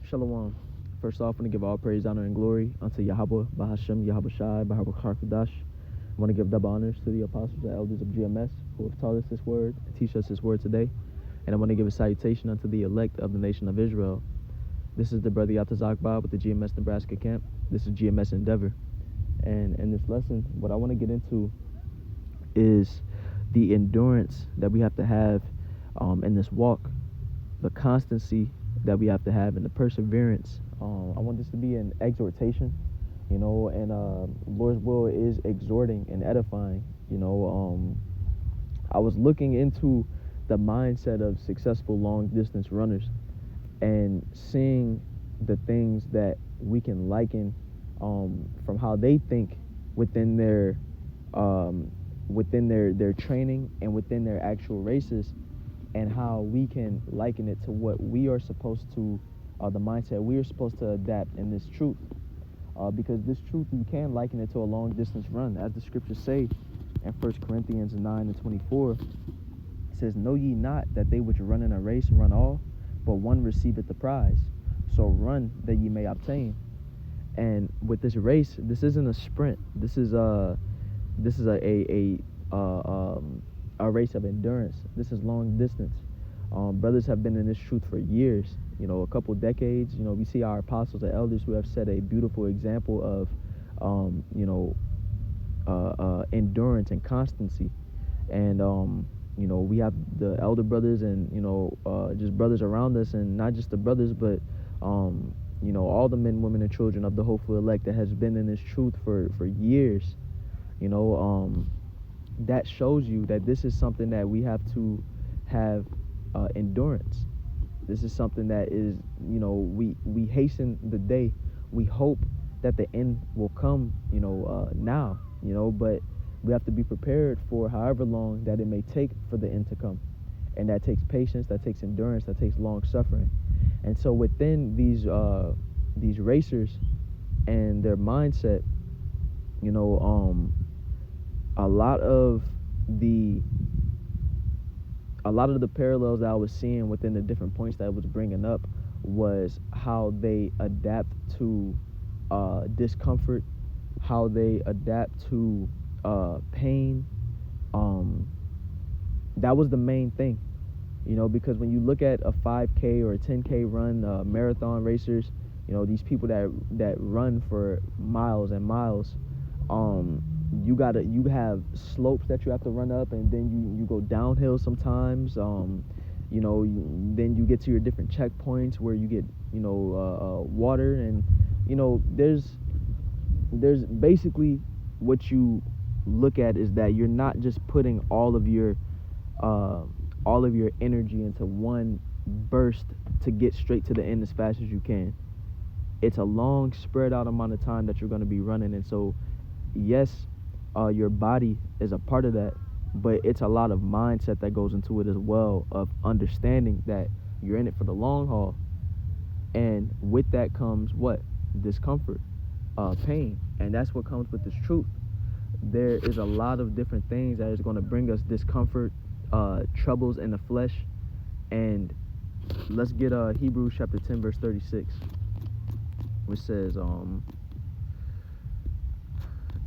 Shalom. First off, I want to give all praise, honor, and glory unto Yahweh, Bahashem, Yahweh Shai, Bahawah Karkadash. I want to give double honors to the apostles and elders of GMS who have taught us this word and teach us this word today. And I want to give a salutation unto the elect of the nation of Israel. This is the brother Yatazakba with the GMS Nebraska camp. This is GMS Endeavor. And in this lesson, what I want to get into is the endurance that we have to have in this walk, the constancy that we have to have, and the perseverance. I want this to be an exhortation, and Lord's will is exhorting and edifying. I was looking into the mindset of successful long distance runners and seeing the things that we can liken from how they think within their training and within their actual races, and how we can liken it to what we are supposed to, the mindset we are supposed to adapt in this truth. Because this truth, you can liken it to a long distance run. As the scriptures say in 1 Corinthians 9:24, it says, "Know ye not that they which run in a race run all, but one receiveth the prize? So run that ye may obtain." And with this race, this isn't a sprint. This is a race of endurance. This is long distance. Brothers have been in this truth for years, a couple decades. We see our apostles and elders who have set a beautiful example of, endurance and constancy. And, we have the elder brothers and, just brothers around us, and not just the brothers, but, all the men, women, and children of the hopeful elect that has been in this truth for years. That shows you that this is something that we have to have endurance. This is something that is, we hasten the day. We hope that the end will come, now, but we have to be prepared for however long that it may take for the end to come. And that takes patience, that takes endurance, that takes long suffering. And so within these racers and their mindset, a lot of the parallels that I was seeing within the different points that I was bringing up was how they adapt to discomfort, how they adapt to pain. That was the main thing, because when you look at a 5K or a 10K run, marathon racers, these people that run for miles and miles, you have slopes that you have to run up, and then you go downhill sometimes. Then you get to your different checkpoints where you get water, and there's basically what you look at is that you're not just putting all of your energy into one burst to get straight to the end as fast as you can. It's a long spread out amount of time that you're going to be running. And so yes, your body is a part of that, but it's a lot of mindset that goes into it as well, of understanding that you're in it for the long haul. And with that comes what? Discomfort, pain. And that's what comes with this truth. There is a lot of different things that is going to bring us discomfort, troubles in the flesh. And let's get Hebrews chapter 10 verse 36, which says,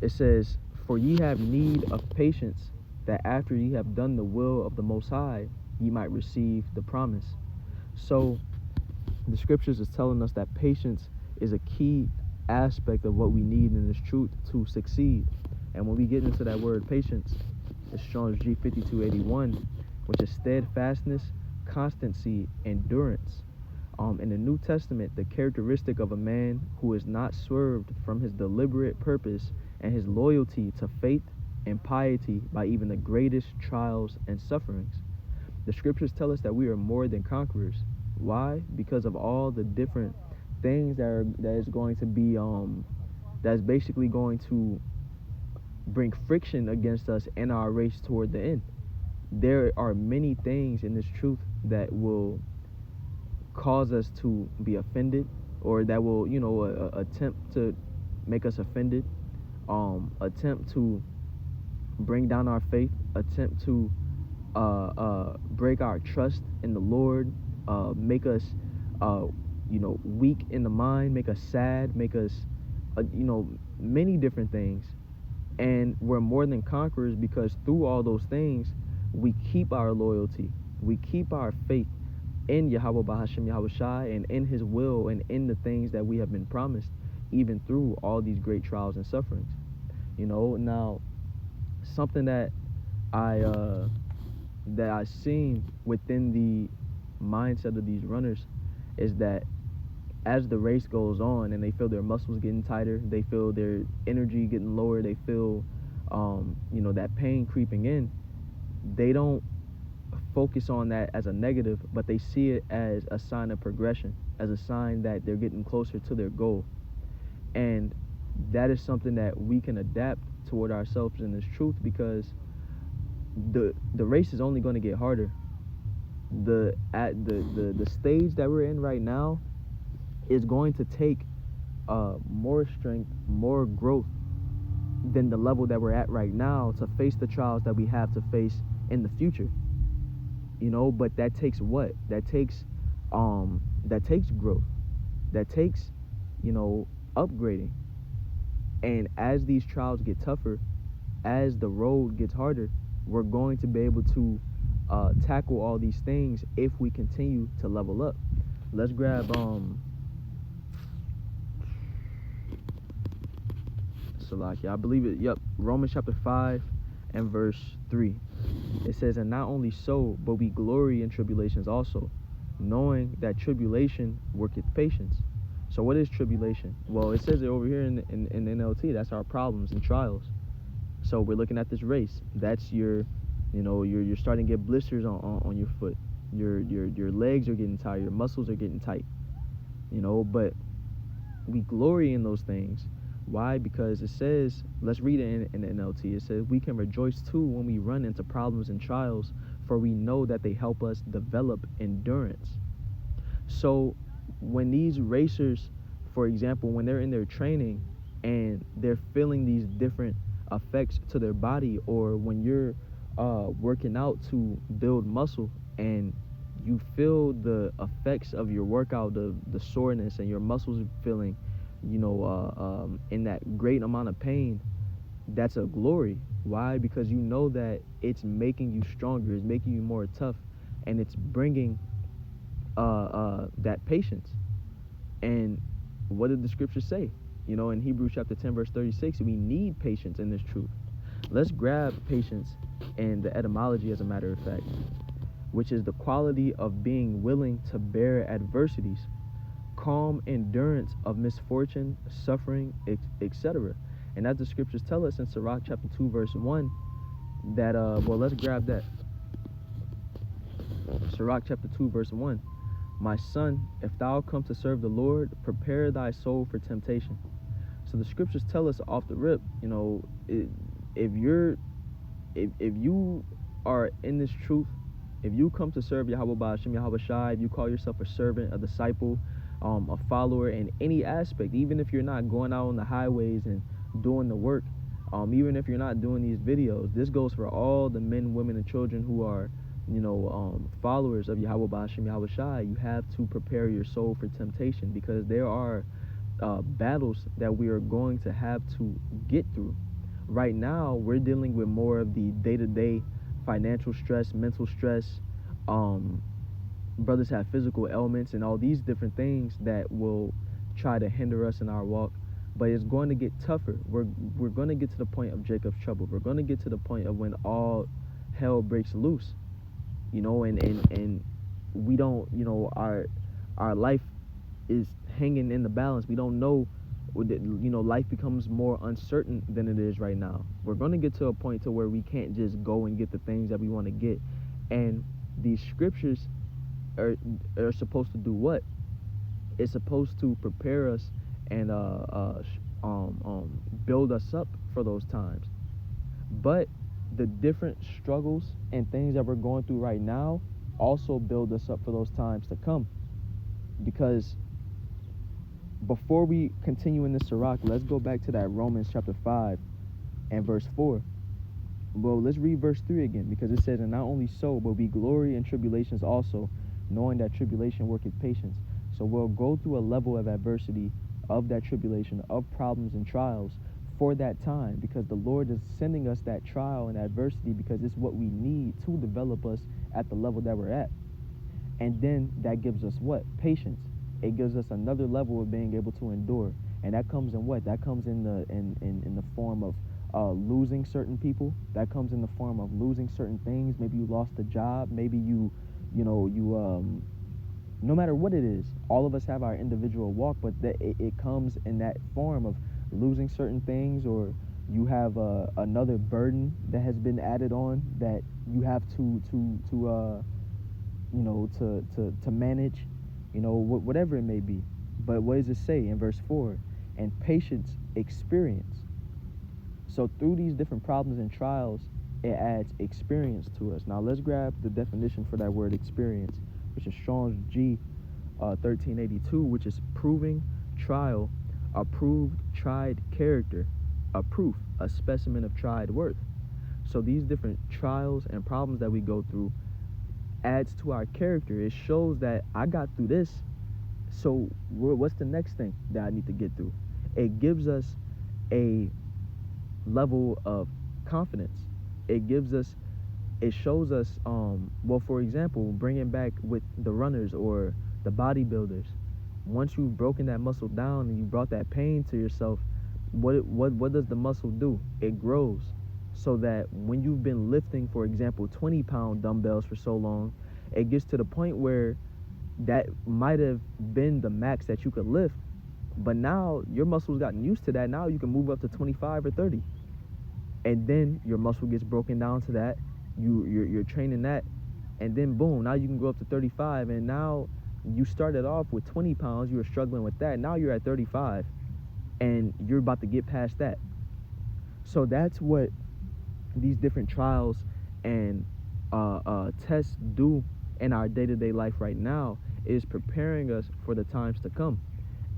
it says, "For ye have need of patience, that after ye have done the will of the Most High, ye might receive the promise." So the scriptures is telling us that patience is a key aspect of what we need in this truth to succeed. And when we get into that word patience, it's Strong's G 5281, which is steadfastness, constancy, endurance. In the New Testament, the characteristic of a man who is not swerved from his deliberate purpose and his loyalty to faith and piety by even the greatest trials and sufferings. The scriptures tell us that we are more than conquerors. Why? Because of all the different things that is going to be that's basically going to bring friction against us in our race toward the end. There are many things in this truth that will cause us to be offended, or that will attempt to make us offended, attempt to bring down our faith, attempt to break our trust in the Lord, make us weak in the mind, make us sad, make us, many different things. And we're more than conquerors because through all those things, we keep our loyalty, we keep our faith in Yahweh Bahashem Yahweh Shai and in His will and in the things that we have been promised, even through all these great trials and sufferings. Now something that I seen within the mindset of these runners is that as the race goes on and they feel their muscles getting tighter, they feel their energy getting lower, they feel that pain creeping in, they don't focus on that as a negative, but they see it as a sign of progression, as a sign that they're getting closer to their goal. And that is something that we can adapt toward ourselves in this truth, because the race is only going to get harder. The stage that we're in right now is going to take more strength, more growth than the level that we're at right now to face the trials that we have to face in the future. But that takes what? That takes growth. That takes, upgrading. And as these trials get tougher, as the road gets harder, we're going to be able to tackle all these things if we continue to level up. Let's grab Salaki, I believe it, Romans chapter 5 and verse 3. It says, and not only so, but we glory in tribulations also, knowing that tribulation worketh patience. So what is tribulation? Well, it says it over here in NLT. That's our problems and trials. So we're looking at this race. That's you're starting to get blisters on your foot. Your legs are getting tired. Your muscles are getting tight. But we glory in those things. Why? Because it says, let's read it in the NLT. It says, we can rejoice too when we run into problems and trials, for we know that they help us develop endurance. So when these racers, for example, when they're in their training and they're feeling these different effects to their body, or when you're working out to build muscle and you feel the effects of your workout, the soreness, and your muscles feeling in that great amount of pain, that's a glory. Why? Because you know that it's making you stronger, it's making you more tough, and it's bringing that patience. And what did the scripture say? In Hebrews chapter 10 verse 36, we need patience in this truth. Let's grab patience and the etymology, as a matter of fact, which is the quality of being willing to bear adversities, calm endurance of misfortune, suffering, etc. And as the scriptures tell us in Sirach chapter 2 verse 1, that let's grab that. Sirach chapter 2 verse 1. My son, if thou come to serve the Lord, prepare thy soul for temptation. So the scriptures tell us off the rip, if you are in this truth, if you come to serve Yahweh Ba'ashem Yahweh Shai, if you call yourself a servant, a disciple, a follower in any aspect, even if you're not going out on the highways and doing the work, even if you're not doing these videos, this goes for all the men, women, and children who are, followers of Yahweh Ba'ashem Yahweh Shai. You have to prepare your soul for temptation, because there are battles that we are going to have to get through. Right now, we're dealing with more of the day-to-day financial stress, mental stress. Brothers have physical ailments and all these different things that will try to hinder us in our walk. But it's going to get tougher. We're going to get to the point of Jacob's trouble. We're going to get to the point of when all hell breaks loose. And we don't, our life is hanging in the balance. We don't know, life becomes more uncertain than it is right now. We're going to get to a point to where we can't just go and get the things that we want to get. And these scriptures are supposed to do what? It's supposed to prepare us and build us up for those times. But the different struggles and things that we're going through right now also build us up for those times to come. Because before we continue in this Sirach, let's go back to that Romans chapter 5 and verse 4. Well, let's read verse 3 again, because it says, and not only so, but we glory in tribulations also, knowing that tribulation worketh patience. So we'll go through a level of adversity, of that tribulation, of problems and trials for that time, because the Lord is sending us that trial and adversity because it's what we need to develop us at the level that we're at. And then that gives us what? Patience. It gives us another level of being able to endure. And that comes in what? That comes in the form of losing certain people. That comes in the form of losing certain things. Maybe you lost a job. Maybe you no matter what it is, all of us have our individual walk, but it comes in that form of losing certain things, or you have another burden that has been added on that you have to manage, whatever it may be. But what does it say in verse 4? And patience, experience. So through these different problems and trials, it adds experience to us. Now let's grab the definition for that word experience, which is Strong's G 1382, which is proving, trial, approved, tried character, a proof, a specimen of tried worth. So these different trials and problems that we go through adds to our character. It shows that I got through this, so what's the next thing that I need to get through? It gives us a level of confidence. It shows us, for example, bringing back with the runners or the bodybuilders, once you've broken that muscle down and you brought that pain to yourself, what does the muscle do? It grows, so that when you've been lifting, for example, 20-pound dumbbells for so long, it gets to the point where that might have been the max that you could lift, but now your muscle's gotten used to that. Now you can move up to 25 or 30, and then your muscle gets broken down to that. You're training that, and then boom, now you can go up to 35, and now you started off with 20 pounds, you were struggling with that, now you're at 35, and you're about to get past that. So that's what these different trials and tests do in our day-to-day life right now, is preparing us for the times to come.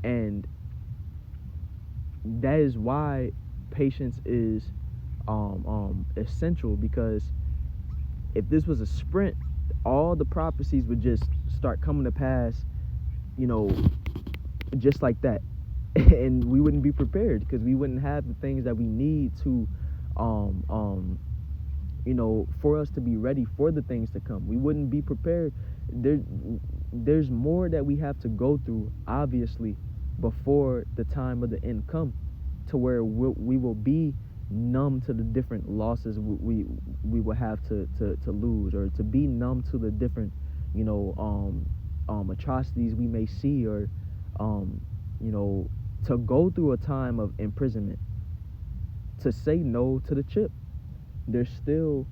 And that is why patience is essential, because if this was a sprint, all the prophecies would just start coming to pass, just like that. And we wouldn't be prepared, because we wouldn't have the things that we need to for us to be ready for the things to come. We wouldn't be prepared. There's more that we have to go through, obviously, before the time of the end come, to where we will be numb to the different losses we will have to lose, or to be numb to the different atrocities we may see, or to go through a time of imprisonment, to say no to the chip. There's still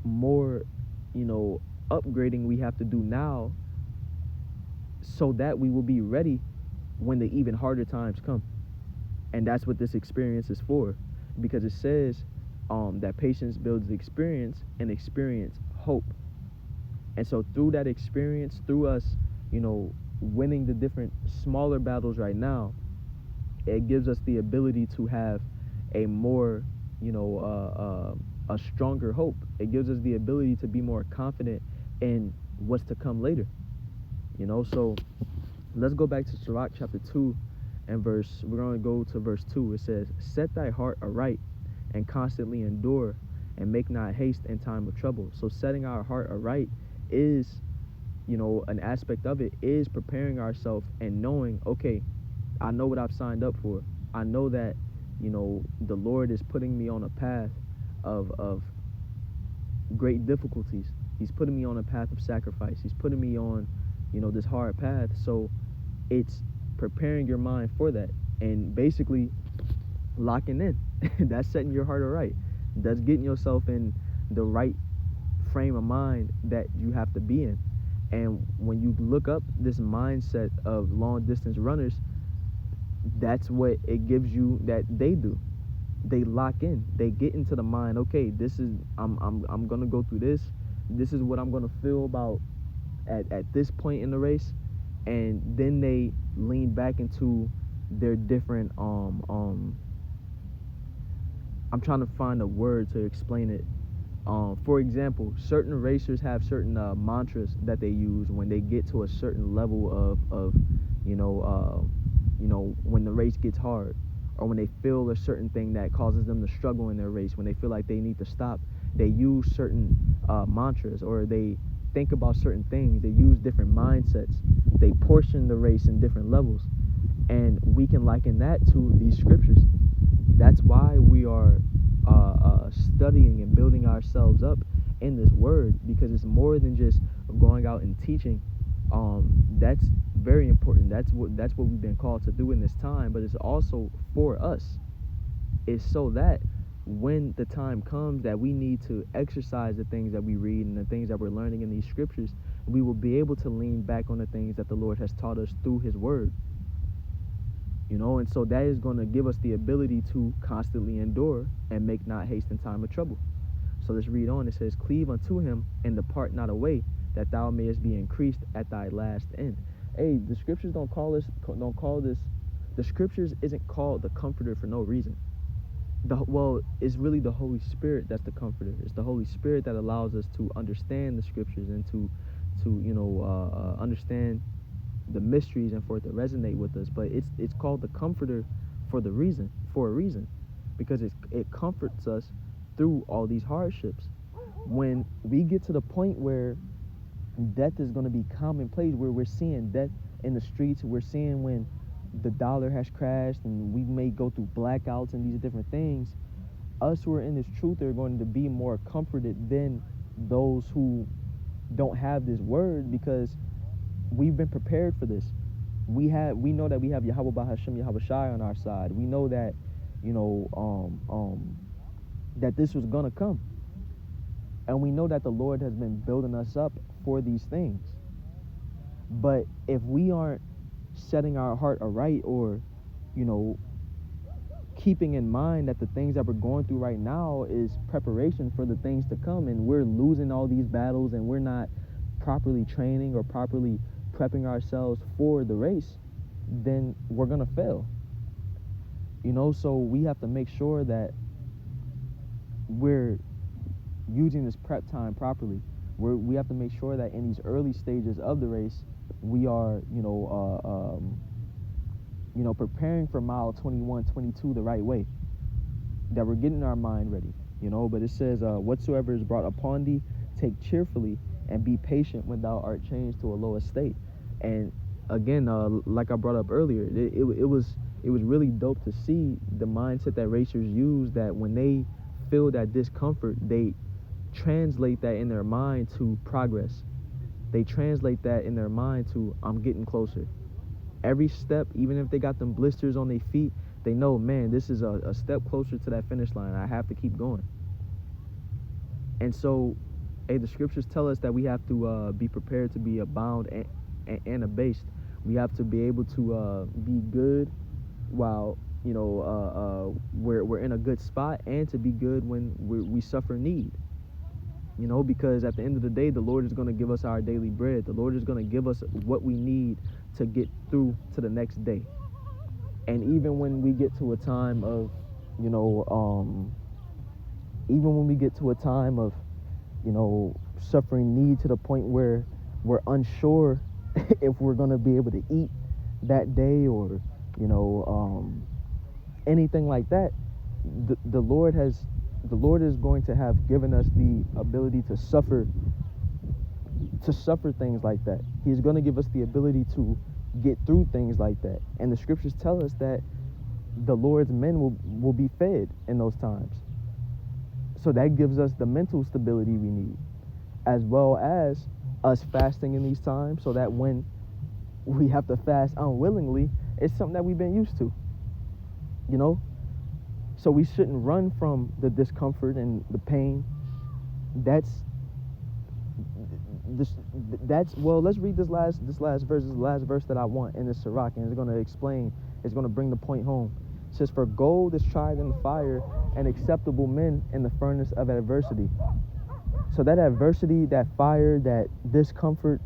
more upgrading we have to do now, so that we will be ready when the even harder times come. And that's what this experience is for, because it says that patience builds experience, and experience hope. And so through that experience, through us winning the different smaller battles right now, it gives us the ability to have a more a stronger hope. It gives us the ability to be more confident in what's to come later. So let's go back to Sirach chapter 2 and we're going to go to verse 2. It says, set thy heart aright and constantly endure, and make not haste in time of trouble. So setting our heart aright is, an aspect of it is preparing ourselves and knowing, okay, I know what I've signed up for. I know that, the Lord is putting me on a path of great difficulties. He's putting me on a path of sacrifice. He's putting me on, this hard path. So it's preparing your mind for that, and basically locking in. That's setting your heart aright. That's getting yourself in the right frame of mind that you have to be in. And when you look up this mindset of long distance runners, that's what it gives you that they do. They lock in. They get into the mind, okay, this is I'm gonna go through this. This is what I'm gonna feel about at this point in the race. And then they lean back into their different I'm trying to find a word to explain it. For example, certain racers have certain mantras that they use when they get to a certain level of when the race gets hard, or when they feel a certain thing that causes them to struggle in their race, when they feel like they need to stop, they use certain mantras, or they think about certain things. They use different mindsets. They portion the race in different levels, and we can liken that to these scriptures. That's why we are studying and building ourselves up in this word, because it's more than just going out and teaching. That's very important. That's what we've been called to do in this time, but it's also for us. It's so that when the time comes that we need to exercise the things that we read and the things that we're learning in these scriptures, we will be able to lean back on the things that the Lord has taught us through his word. And so that is going to give us the ability to constantly endure and make not haste in time of trouble. So let's read on. It says, cleave unto him and depart not away, that thou mayest be increased at thy last end. Hey, the scriptures don't call this, the scriptures isn't called the comforter for no reason. It's really the Holy Spirit that's the comforter. It's the Holy Spirit that allows us to understand the scriptures and to understand the mysteries and for it to resonate with us. But it's called the comforter for a reason, because it comforts us through all these hardships. When we get to the point where death is going to be commonplace, where we're seeing death in the streets, we're seeing when the dollar has crashed and we may go through blackouts and these different things, us who are in this truth are going to be more comforted than those who don't have this word, because we've been prepared for this. We know that we have Yahweh Bahashem, Yahweh Shai on our side. We know that that this was gonna come, and we know that the Lord has been building us up for these things. But if we aren't setting our heart aright, or keeping in mind that the things that we're going through right now is preparation for the things to come, and we're losing all these battles, and we're not properly training or properly prepping ourselves for the race, then we're gonna fail. So we have to make sure that we're using this prep time properly. We have to make sure that in these early stages of the race, we are preparing for mile 21, 22 the right way, that we're getting our mind ready. But it says, whatsoever is brought upon thee, take cheerfully, and be patient when thou art changed to a lower state. And again, like I brought up earlier, it was really dope to see the mindset that racers use, that when they feel that discomfort, they translate that in their mind to progress. They translate that in their mind to, I'm getting closer. Every step, even if they got them blisters on their feet, they know, man, this is a step closer to that finish line. I have to keep going. And so, the scriptures tell us that we have to be prepared to be abound and abased. We have to be able to be good while we're in a good spot, and to be good when we suffer need. Because at the end of the day, the Lord is going to give us our daily bread. The Lord is going to give us what we need to get through to the next day. And even when we get to a time of, suffering need to the point where we're unsure if we're going to be able to eat that day, or, anything like that, the Lord is going to have given us the ability to suffer things like that. He's going to give us the ability to get through things like that. And the scriptures tell us that the Lord's men will be fed in those times. So that gives us the mental stability we need, as well as us fasting in these times, so that when we have to fast unwillingly, it's something that we've been used to. So we shouldn't run from the discomfort and the pain. Let's read this last verse. This is the last verse that I want in this Sirach, and it's going to bring the point home. It says, for gold is tried in the fire, and acceptable men in the furnace of adversity. So that adversity, that fire, that discomfort,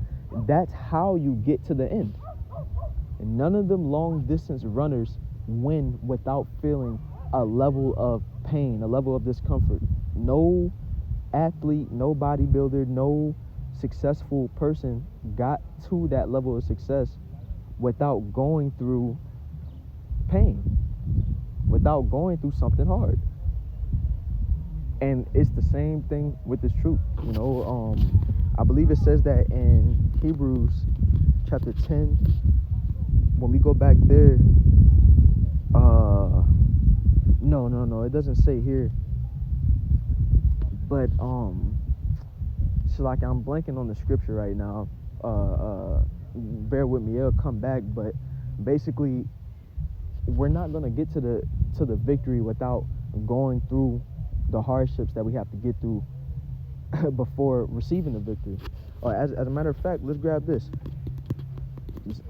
that's how you get to the end. And none of them long distance runners win without feeling a level of pain, a level of discomfort. No athlete, no bodybuilder, no successful person got to that level of success without going through pain, without going through something hard. And it's the same thing with this truth. I believe it says that in Hebrews chapter 10, when we go back there, no, it doesn't say here. But so like I'm blanking on the scripture right now. Bear with me, it'll come back. But basically, we're not gonna get to the victory without going through the hardships that we have to get through before receiving the victory. As a matter of fact, let's grab this.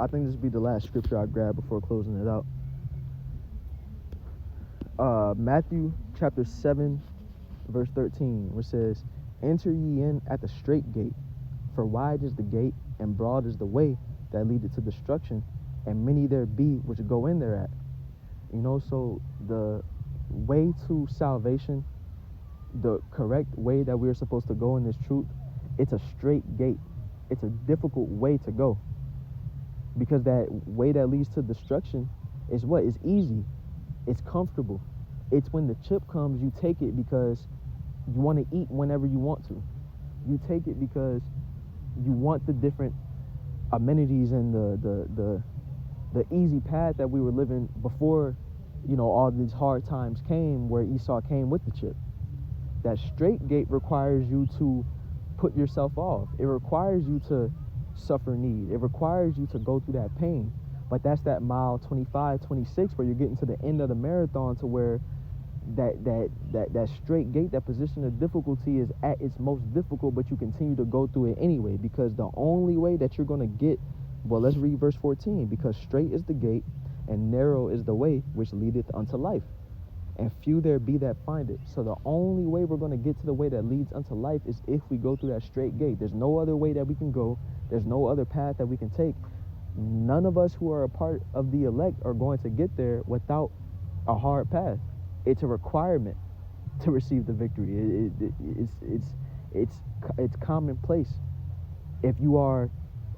I think this will be the last scripture I grab before closing it out. Matthew chapter 7, verse 13, which says, "Enter ye in at the straight gate, for wide is the gate, and broad is the way that leadeth to destruction, and many there be which go in thereat." So the way to salvation, the correct way that we're supposed to go in this truth, it's a straight gate. It's a difficult way to go, because that way that leads to destruction is what? It's easy. It's comfortable. It's when the chip comes, you take it because you want to eat whenever you want to. You take it because you want the different amenities and the easy path that we were living before, all these hard times came, where Esau came with the chip. That straight gate requires you to put yourself off. It requires you to suffer need. It requires you to go through that pain. But that's that mile 25, 26, where you're getting to the end of the marathon, to where that straight gate, that position of difficulty is at its most difficult, but you continue to go through it anyway, because the only way that you're going to get, well, let's read verse 14, because straight is the gate and narrow is the way which leadeth unto life, and few there be that find it. So the only way we're going to get to the way that leads unto life is if we go through that straight gate. There's no other way that we can go. There's no other path that we can take. None of us who are a part of the elect are going to get there without a hard path. It's a requirement to receive the victory. It's commonplace if you are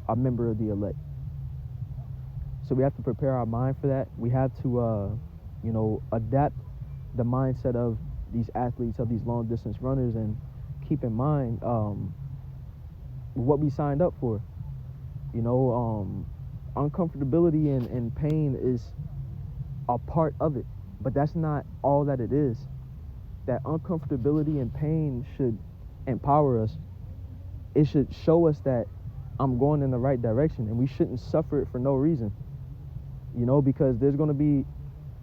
a member of the elect. So we have to prepare our mind for that. We have to, adapt the mindset of these athletes, of these long distance runners, and keep in mind what we signed up for. Uncomfortability and pain is a part of it, but that's not all that it is. That uncomfortability and pain should empower us. It should show us that I'm going in the right direction, and we shouldn't suffer it for no reason. Because there's going to be,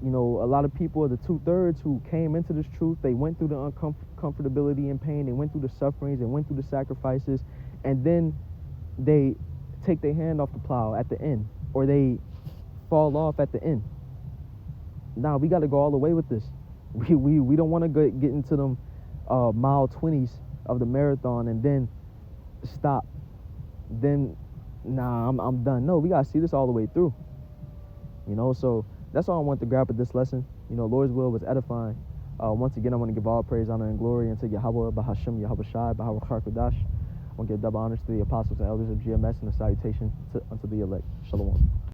a lot of people, the 2/3 who came into this truth, they went through the uncomfortability and pain, they went through the sufferings, they went through the sacrifices, and then they take their hand off the plow at the end, or they fall off at the end. Nah, we got to go all the way with this. We don't want to get into them mile 20s of the marathon and then stop. Then, nah, I'm done. No, we got to see this all the way through. So that's all I want to grab at this lesson. Lord's will was edifying. Once again, I want to give all praise, honor, and glory unto Yahweh, Bahashim, Yahweh Shai, Bahawah Charkodash. I want to give double honors to the apostles and elders of GMS, and a salutation unto the elect. Shalom.